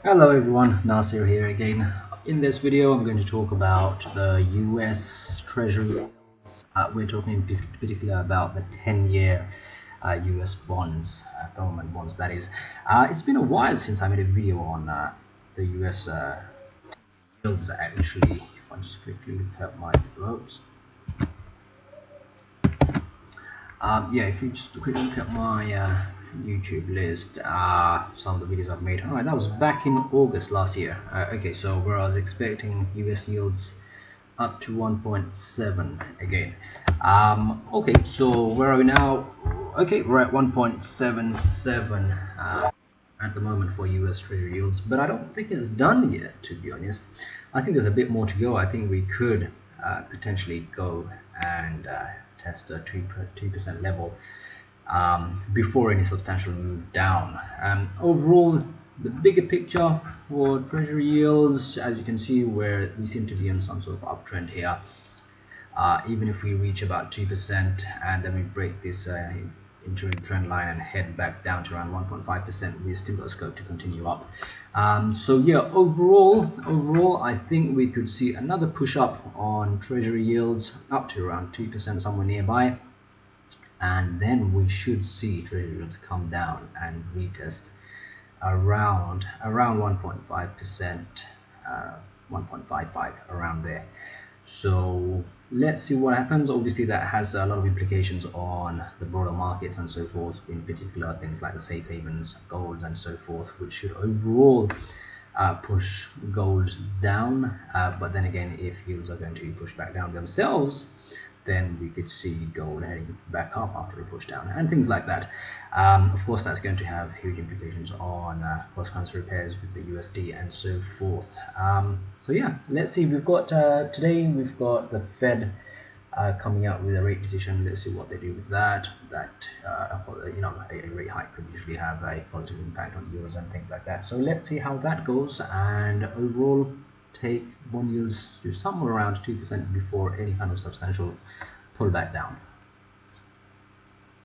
Hello everyone, Nasir here again. In this video I'm going to talk about the US Treasury yields. We're talking in particular about the 10-year US bonds, government bonds that is. It's been a while since I made a video on the US yields actually. If I just quickly look at my ropes. Yeah, if you just quickly look at my YouTube list, some of the videos I've made. Alright, that was back in August last year. Okay, so where I was expecting US yields up to 1.7 again. Okay, so where are we now? Okay, we're at 1.77 at the moment for US Treasury yields, but I don't think it's done yet, to be honest. I think there's a bit more to go. I think we could potentially go and test a 2% level before any substantial move down. Overall, the bigger picture for Treasury yields, as you can see, where we seem to be on some sort of uptrend here. Even if we reach about 2% and then we break this interim trend line and head back down to around 1.5%, we still got scope to continue up. So yeah, overall I think we could see another push up on Treasury yields up to around 2%, somewhere nearby, and then we should see Treasury yields come down and retest around 1.5%, 1.55, around there. So let's see what happens. Obviously that has a lot of implications on the broader markets and so forth, in particular things like the safe havens, golds and so forth, which should overall push gold down. But then again, if yields are going to push back down themselves, then we could see gold heading back up after a push down and things like that. Of course, that's going to have huge implications on cross-currency pairs with the USD and so forth. So yeah, let's see. We've got today we've got the Fed coming out with a rate decision. Let's see what they do with that. You know, a rate hike could usually have a positive impact on euros and things like that. So let's see how that goes, and overall take bond yields to somewhere around 2% before any kind of substantial pullback down.